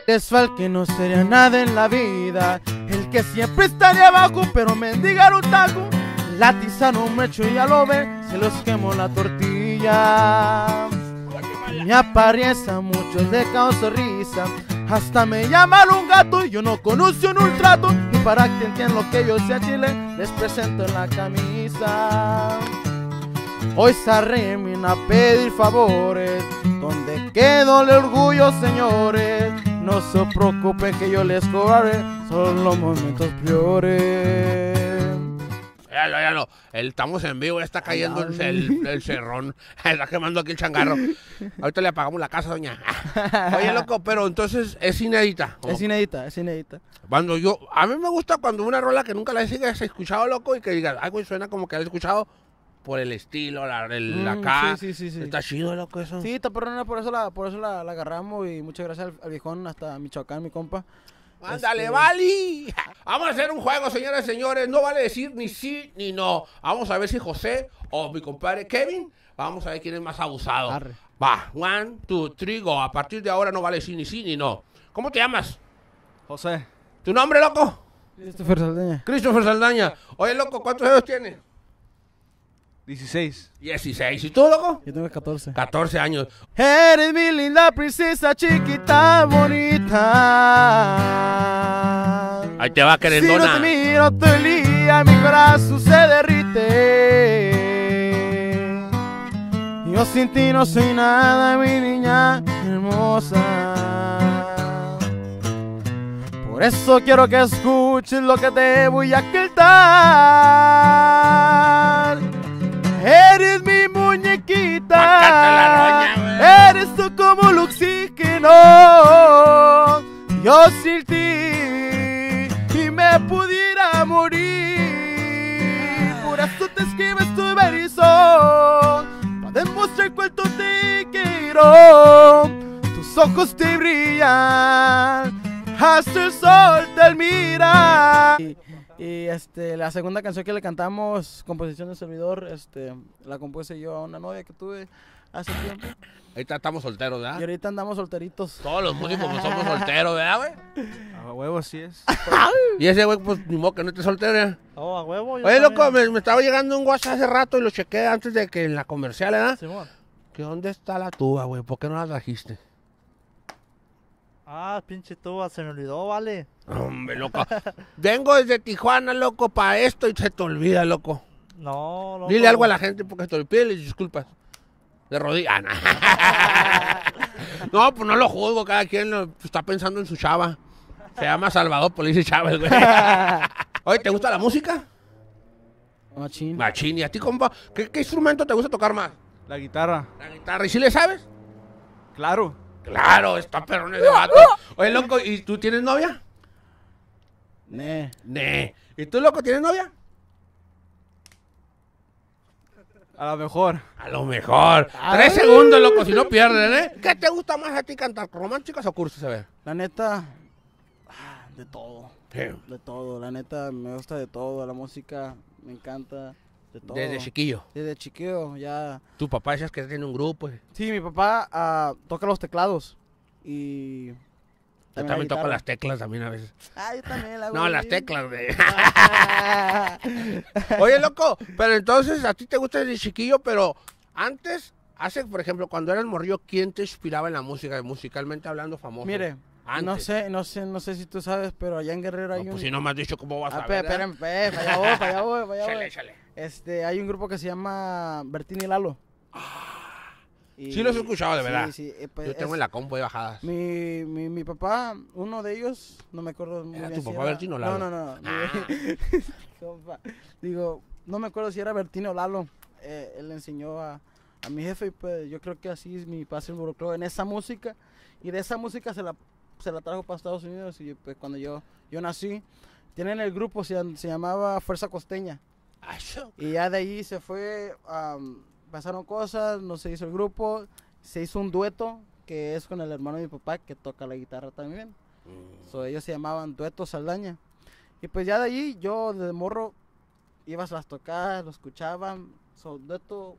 Desfalque no sería nada en la vida, el que siempre estaría abajo, pero mendigar un taco. La tiza no me echo, ya lo ve, se los quemo la tortilla. Mi apariencia a muchos le causa risa, hasta me llaman un gato y yo no conozco en un trato. Y para que entiendan lo que yo sea Chile, les presento en la camisa. Hoy salen a pedir favores, donde quedó el orgullo, señores. No se preocupen que yo les cobraré, son los momentos peores. Ya, estamos en vivo, ya está cayendo el cerrón, está quemando aquí el changarro. Ahorita le apagamos la casa, doña. Oye, loco, pero entonces es inédita. Es inédita, es inédita. A mí me gusta cuando una rola que nunca la has escuchado, loco, y que digas, ay, güey, suena como que la has escuchado por el estilo, la acá. Sí. Está chido, loco, eso. Sí, está perrona, por eso la agarramos y muchas gracias al viejón hasta Michoacán, mi compa. ¡Ándale, Vali! Vamos a hacer un juego, señoras y señores. No vale decir ni sí ni no. Vamos a ver si José o mi compadre Kevin, vamos a ver quién es más abusado. Arre. Va, 1, 2, 3, go. A partir de ahora no vale decir ni sí ni no. ¿Cómo te llamas? José. ¿Tu nombre, loco? Christopher Saldaña. Christopher Saldaña. Oye, loco, ¿cuántos años tienes? 16. 16. ¿Y tú, loco? Yo tengo 14. 14 años. Eres mi linda princesa chiquita bonita. Ahí te va, querendona. Si no te miro todo el día, mi corazón se derrite. Yo sin ti no soy nada, mi niña hermosa. Por eso quiero que escuches lo que te voy a cantar. Eres mi muñequita, eres tú como el oxígeno. Yo sin ti y me pudiera morir. Por eso te escribo este verso, para demostrar cuánto te quiero. Tus ojos te brillan, hasta el sol te mira. Y la segunda canción que le cantamos, composición de servidor, la compuse yo a una novia que tuve hace tiempo. Ahorita estamos solteros, ¿verdad? Y ahorita andamos solteritos. Todos los músicos no somos solteros, ¿verdad, güey? A huevo, así es. Y ese güey, pues, ni modo que no esté soltero, ¿eh? Oh, a huevo. Oye, loco, me estaba llegando un WhatsApp hace rato y lo chequé antes de que en la comercial, ¿verdad? Simón. ¿Que dónde está la tuba, güey? ¿Por qué no la trajiste? Ah, pinche tuba, se me olvidó, vale. Hombre, loco. Vengo desde Tijuana, loco, para esto y se te olvida, loco. No. Dile algo a la gente porque te olvida y disculpas. De rodillas. No, pues no lo juzgo, cada quien está pensando en su chava. Se llama Salvador, pues le dice chava, güey. Oye, ¿te gusta la música? Machín. Machín. ¿Y a ti, compa? ¿Qué instrumento te gusta tocar más? La guitarra. La guitarra. ¿Y si le sabes? Claro. Claro, está perrón ese vato. Oye, loco, ¿y tú tienes novia? Ne. ¿Y tú, loco, tienes novia? A lo mejor. A lo mejor. 3 segundos, loco, si no pierden, ¿eh? ¿Qué te gusta más a ti cantar? ¿Románticas o cursis, a ver? La neta, de todo. Sí. De todo, la neta, me gusta de todo. La música me encanta, de todo. Desde chiquillo. Desde chiquillo, ya. Tu papá decías que tiene un grupo. Sí, mi papá toca los teclados y... Yo la también toco guitarra. las teclas también a veces. Ah, yo también la hago. No, las bien. teclas, güey. Oye, loco, pero entonces a ti te gusta desde chiquillo, pero antes, por ejemplo, cuando eras morrillo, ¿quién te inspiraba en la música, musicalmente hablando, famoso? Mire, Antes. no sé si tú sabes, pero allá en Guerrero hay No, un... pues si no me has dicho cómo vas a ver. espérame, para allá voy. Chale. Hay un grupo que se llama Bertín y Lalo. Y- Sí los he escuchado, de verdad. Sí, pues Yo tengo en la compu de bajadas. mi papá, uno de ellos, no me acuerdo muy ¿Era bien tu si papá Bertín o Lalo? No. Ah. Compa, digo, no me acuerdo si era Bertín o Lalo. Él le enseñó a mi jefe y pues yo creo que así mi papá se involucró en esa música. Y de esa música se la trajo para Estados Unidos y pues cuando yo nací, tienen el grupo, se llamaba Fuerza Costeña. Y ya de ahí se fue, pasaron cosas, no se hizo el grupo, se hizo un dueto que es con el hermano de mi papá que toca la guitarra también. Ellos se llamaban Dueto Saldaña. Y pues ya de ahí yo de morro ibas a las tocadas, lo escuchaban. Dueto,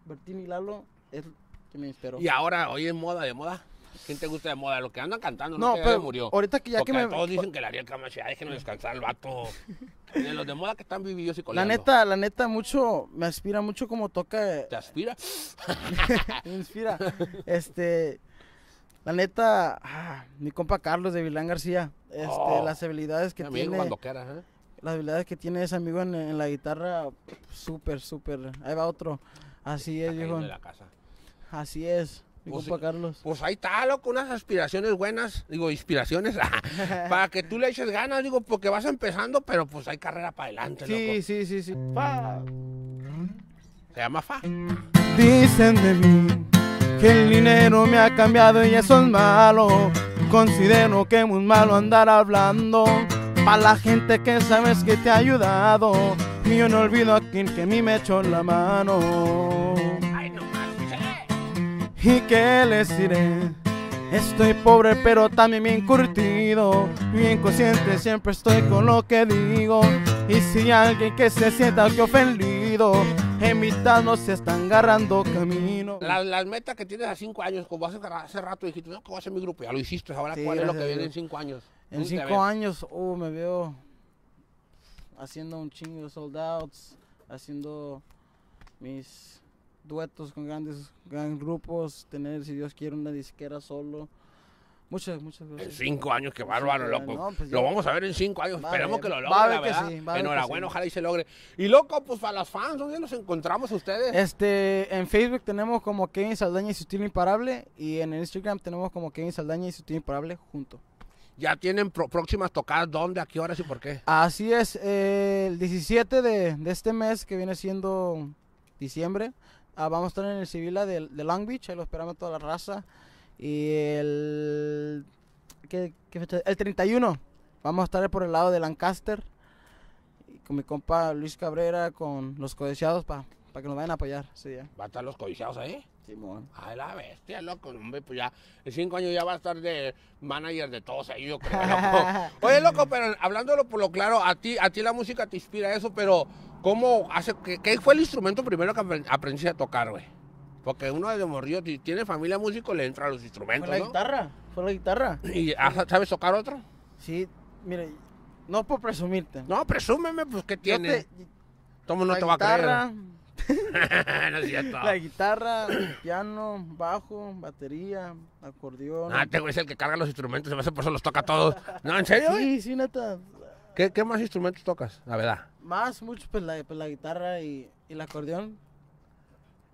Bertín y Lalo es que me inspiró. Y ahora, hoy en moda, de moda. ¿Quién te gusta de moda? Lo que andan cantando, No, que ya pero murió. ahorita que ya Porque que me... todos dicen que el Ariel Camacho, ya déjenos descansar al vato. De los de moda que están vividos y La coleando. neta, mucho, me aspira mucho como toca, ¿Te aspira? me inspira. La neta, mi compa Carlos de Vilán García, las habilidades que Amigo, tiene, cuando quieras, ¿eh? las habilidades que tiene ese amigo en la guitarra, súper. Ahí va otro. Así es, Está viejo. cayendo de la casa. Así es, mi Pues compa sí. Carlos. Pues ahí está, loco, unas aspiraciones buenas, digo, inspiraciones, para que tú le eches ganas, digo, porque vas empezando, pero pues hay carrera para adelante, loco. Sí. Pa. Se llama Fa. Dicen de mí que el dinero me ha cambiado y eso es malo. Considero que es muy malo andar hablando pa' la gente que sabes que te ha ayudado. Y yo no olvido a quien que a mí me echó la mano. Ay, no más, ¿Y qué les diré? Estoy pobre pero también bien curtido, bien consciente, siempre estoy con lo que digo. Y si hay alguien que se sienta que ofendido, en mitad no se están agarrando camino. Las metas que tienes a 5 años, como hace rato dijiste, no, que voy a hacer mi grupo, ya lo hiciste, ahora Sí, ¿cuál es lo gracias que a viene en Dios. 5 años? En ¿Dónde te 5 ves? años, me veo haciendo un chingo de sold outs, haciendo mis duetos con grandes grupos, tener, si Dios quiere, una disquera solo. Muchas En cosas. 5 años, qué bárbaro, 5 años, loco. no, pues lo yo- vamos a ver en 5 años. Va a Esperemos ver, que lo va a logre, la ver que verdad. sí, va a ver que Enhorabuena, sí. ojalá y se logre. Y loco, pues para las fans, ¿dónde los encontramos a ustedes? En Facebook tenemos como Kevin Saldaña y su estilo imparable, y en el Instagram tenemos como Kevin Saldaña y su estilo imparable junto. Ya tienen próximas tocadas, ¿dónde, a qué horas y por qué? Así es, el 17 de este mes, que viene siendo diciembre, vamos a estar en el Civila de Long Beach, ahí lo esperamos toda la raza. Y ¿qué fecha? El 31 vamos a estar por el lado de Lancaster, y con mi compa Luis Cabrera, con los codiciados, para que nos vayan a apoyar ese día. ¿Va a estar los codiciados ahí? Simón. Ay, la bestia, loco, hombre, pues ya en 5 años ya va a estar de manager de todos ahí, yo creo, loco. Oye, loco, pero hablándolo por lo claro, a ti la música te inspira eso, pero ¿cómo hace, qué fue el instrumento primero que aprendiste a tocar, güey? Porque uno de morrillo, si tiene familia músico, le entra a los instrumentos, Fue la ¿no? guitarra, fue la guitarra. ¿Y sabes tocar otro? Sí, mire, no por presumirte. No, presúmeme, pues, ¿qué Yo tiene? ¿Cómo no la te va a guitarra, creer? No es cierto. la guitarra, piano, bajo, batería, acordeón. Ah, te güey es el que carga los instrumentos, se me hace por eso los toca todos. No, ¿en serio, güey? Sí, neta. ¿Qué más instrumentos tocas? La verdad. Mucho, pues la guitarra y el acordeón.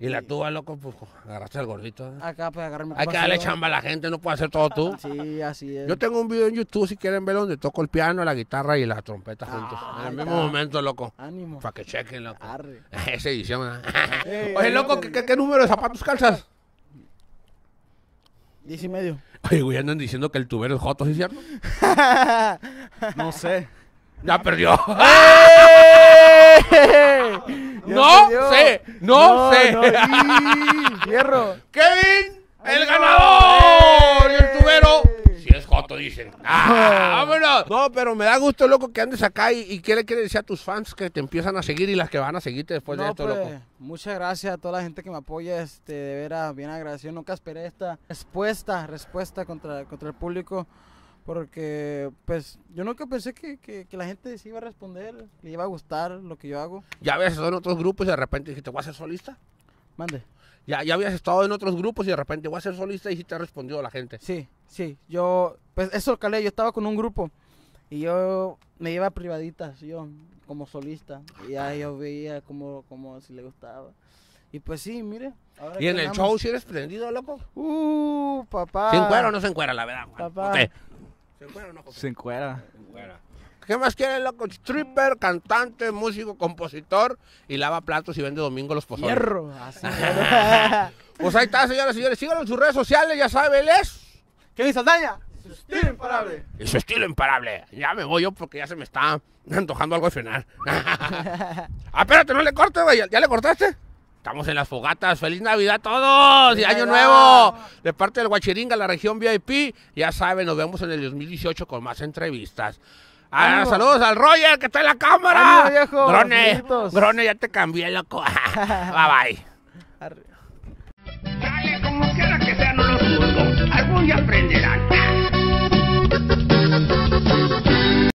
Y la tuba, loco, pues agarraste al gordito. ¿eh? Acá para agarrarme. Hay que darle chamba a la gente, no puede hacer todo tú. Sí, así es. Yo tengo un video en YouTube, si quieren ver, donde toco el piano, la guitarra y la trompeta juntos. En el mismo momento, loco. Ánimo. Para que chequen, loco. Arre. Esa edición. Ey, Oye, ey, loco, ¿qué número de zapatos calzas? 10 y medio. Oye, güey, andan diciendo que el tubero es joto, ¿sí es cierto? No sé. Ya perdió. Ya No perdió. sé, no sé. Fierro. Kevin, el ¡Ay, ganador. no! Y el tubero. ¡Ey! Si es joto, dicen. ¡Vámonos! No, pero me da gusto, loco, que andes acá. ¿Y qué le quieres decir a tus fans que te empiezan a seguir y las que van a seguirte después de No, esto, pues, loco? muchas gracias a toda la gente que me apoya, de veras, bien agradecido. Nunca esperé esta respuesta contra el público, porque pues yo nunca pensé que la gente se iba a responder, que le iba a gustar lo que yo hago. Ya habías estado en otros grupos y de repente dijiste, ¿voy a ser solista? Mande. Ya habías estado en otros grupos y de repente voy a ser solista y sí te ha respondido la gente. Sí, yo, pues eso lo calé, yo estaba con un grupo y yo me iba a privaditas, yo como solista, y ya yo veía como si le gustaba. Y pues sí, mire. ahora ¿Y en que el andamos- show si eres prendido, loco? Papá. ¿Se encuera o no se encuera, la verdad? Juan? Papá. José? ¿Se encuera o no, José? Se encuera. Se encuera. ¿Qué más quieren, loco? Stripper, cantante, músico, compositor y lava platos y vende domingo los pozoles. Hierro, así. mero. Pues ahí está, señoras y señores. Síganlo en sus redes sociales, ya sabe, él es. Kevin Saldaña. Estilo imparable. Y su estilo imparable. Ya me voy yo porque ya se me está antojando algo de cenar. Espérate, no le cortes, güey. ¿Ya le cortaste? Estamos en las fogatas. ¡Feliz Navidad a todos! ¡Y Año Nuevo! De parte del Guachiringa, la región VIP. Ya saben, nos vemos en el 2018 con más entrevistas. ¡Ánimo! Saludos al Roger, que está en la cámara. ¡Ánimo, viejo! Grone, Saluditos. Grone, ya te cambié, loco. Bye, bye. Arre.